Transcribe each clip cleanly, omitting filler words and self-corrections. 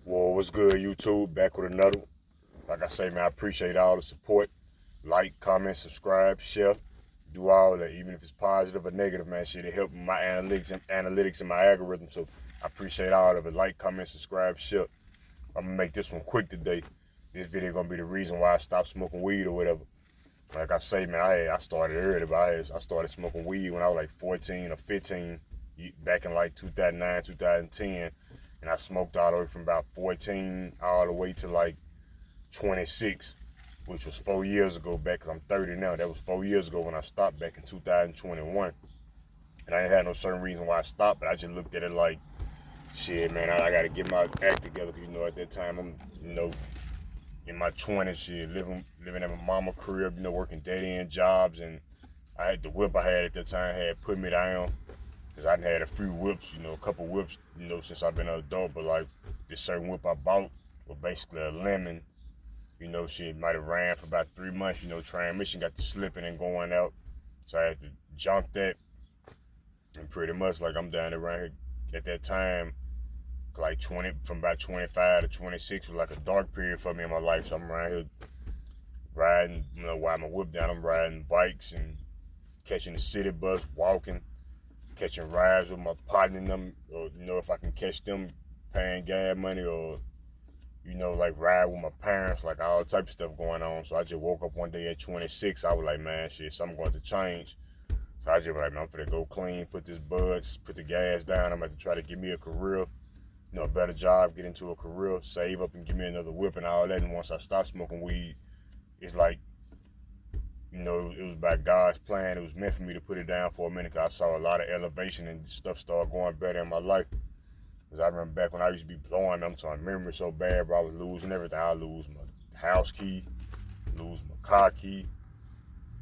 Well, what's good, YouTube? Back with another one. Like I say, man, I appreciate all the support. Like, comment, subscribe, share, do all that, even if it's positive or negative, man. Shit, it helps my analytics and my algorithm. So I appreciate all of it. Like, comment, subscribe, share. I'm gonna make this one quick today. This video gonna be the reason why I stopped smoking weed or whatever. Like I say, man, I started early, but I started smoking weed when I was like 14 or 15, back in like 2009, 2010. And I smoked all the way from about 14 all the way to like 26, which was 4 years ago back, because I'm 30 now. That was 4 years ago when I stopped back in 2021. And I didn't have no certain reason why I stopped, but I just looked at it like, shit, man, I got to get my act together, because, at that time, I'm, in my 20s, shit, living at my mama crib, working dead-end jobs, and I had the whip I had at that time had put me down, because I done had a few whips, a couple whips, since I've been an adult, but like this certain whip I bought was basically a lemon. Shit might have ran for about 3 months, transmission got to slipping and going out. So I had to jump that. And pretty much like I'm down around here at that time, like from about 25 to 26 was like a dark period for me in my life. So I'm around here riding, while my whip down, I'm riding bikes and catching the city bus, walking, catching rides with my partner and them, or, if I can catch them paying gas money, or like ride with my parents, like all type of stuff going on. So I just woke up one day at 26. I was like, man, shit, something going to change. So I just was like, man, I'm finna go clean, put this buds, put the gas down. I'm about to try to get me a career, a better job, get into a career, save up and give me another whip and all that. And once I start smoking weed, it's like, it was by God's plan. It was meant for me to put it down for a minute, because I saw a lot of elevation and stuff start going better in my life. Because I remember back when I used to be blowing, I'm talking memory so bad, bro, I was losing everything. I lose my house key, lose my car key,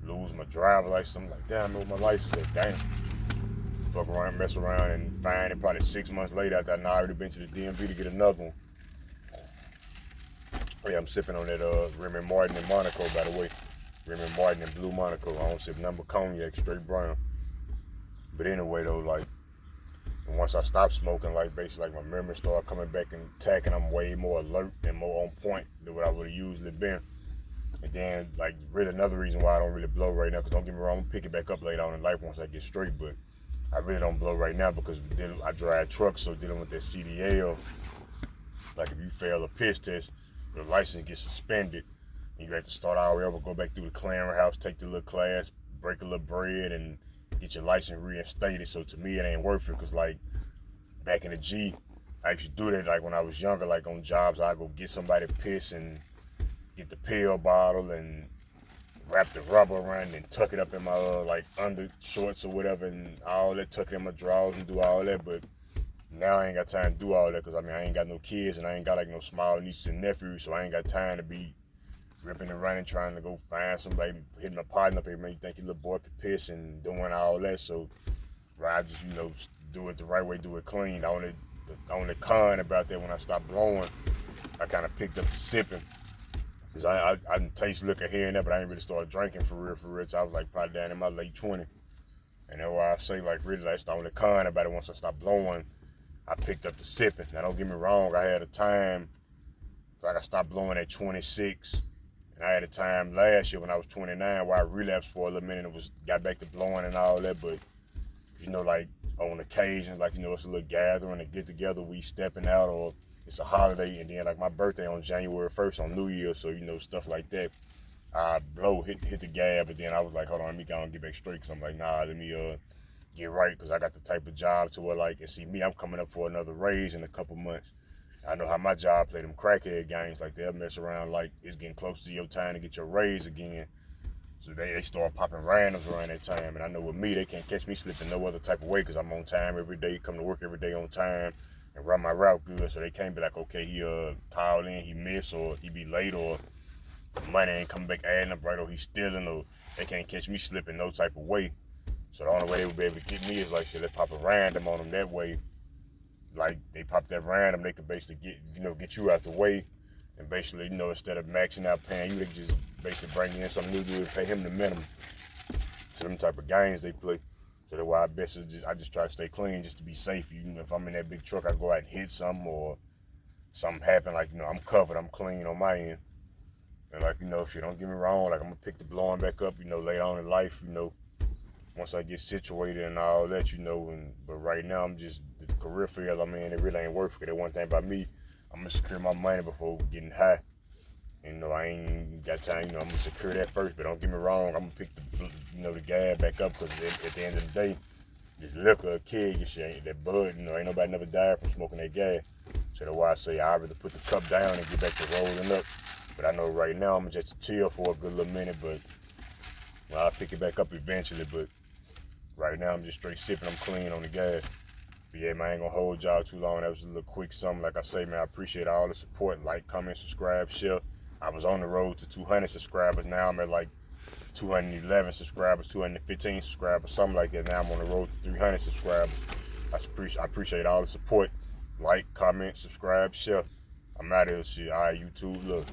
lose my driver license. I'm like, damn, I know my license is. Damn. Fuck around, mess around, and find it probably 6 months later after I already been to the DMV to get another one. Yeah, I'm sipping on that Remy Martin and Monaco, by the way. Remy Martin and Blue Monaco. I don't sip number cognac, straight brown. But anyway, though, like, and once I stopped smoking, like, basically, like, my memory started coming back intact, and I'm way more alert and more on point than what I would have usually been. And then, like, really another reason why I don't really blow right now, because don't get me wrong, I'm gonna pick it back up later on in life once I get straight, but I really don't blow right now because I drive trucks, so dealing with that CDL, like, if you fail a piss test, your license gets suspended, and you have to start all the way over, go back through the clearinghouse, take the little class, break a little bread, and get your license reinstated. So to me, it ain't worth it, because, like, back in the G, I used to do that, like, when I was younger, like, on jobs, I'd go get somebody piss and get the pill bottle and wrap the rubber around and tuck it up in my, like, under shorts or whatever, and all that, tuck it in my drawers and do all that. But now I ain't got time to do all that, because, I mean, I ain't got no kids, and I ain't got, like, no small nieces and nephews, so I ain't got time to be ripping and running, trying to go find somebody, hitting my partner up here, man, you think your little boy could piss, and doing all that. So I just, do it the right way, do it clean. The only con about that, when I stopped blowing, I kind of picked up the sipping, because I taste liquor here and there, but I ain't really started drinking for real. So I was like probably down in my late 20s. And that's why I say, like, really, that's the only con about it. Once I stopped blowing, I picked up the sipping. Now, don't get me wrong, I had a time, like, I stopped blowing at 26. And I had a time last year when I was 29 where I relapsed for a little minute and got back to blowing and all that. But, like, on occasions, like, it's a little gathering, a get together, we stepping out, or it's a holiday, and then, like, my birthday on January 1st on New Year's, so, stuff like that. I blow, hit the gab, but then I was like, hold on, let me go and get back straight, because I'm like, nah, let me get right, because I got the type of job to where, like, and see me, I'm coming up for another raise in a couple months. I know how my job play them crackhead games, like, they'll mess around like it's getting close to your time to get your raise again. So they start popping randoms around that time. And I know with me, they can't catch me slipping no other type of way, because I'm on time every day, come to work every day on time, and run my route good. So they can't be like, okay, he called in, he missed, or he be late, or money ain't coming back adding up right, or he's stealing, or they can't catch me slipping no type of way. So the only way they would be able to get me is like, shit, they pop a random on them that way. Like, they pop that random, they could basically get you out the way. And basically, instead of maxing out paying you, they just basically bring in some new dude and pay him the minimum. So them type of games they play. So that's why I just try to stay clean just to be safe. If I'm in that big truck, I go out and hit something, or something happen, like, I'm covered, I'm clean on my end. And like, shit, don't get me wrong, like I'm gonna pick the blowing back up, later on in life, once I get situated and all that, but right now I'm just the career field I'm in, it really ain't worth it. That one thing about me, I'm gonna secure my money before getting high. I ain't got time, I'm gonna secure that first, but don't get me wrong, I'm gonna pick the gas back up, because at the end of the day, this liquor, a kid, your shit, ain't that bud, ain't nobody never died from smoking that gas. So that's why I say I'd rather put the cup down and get back to rolling up. But I know right now I'm just chill for a good little minute, but I'll pick it back up eventually. But right now I'm just straight sipping, I'm clean on the gas. But yeah, man, I ain't gonna hold y'all too long. That was a little quick something. Like I say, man, I appreciate all the support. Like, comment, subscribe, share. I was on the road to 200 subscribers. Now I'm at like 211 subscribers, 215 subscribers, something like that. Now I'm on the road to 300 subscribers. I appreciate all the support. Like, comment, subscribe, share. I'm out of here, shit. All right, YouTube, look.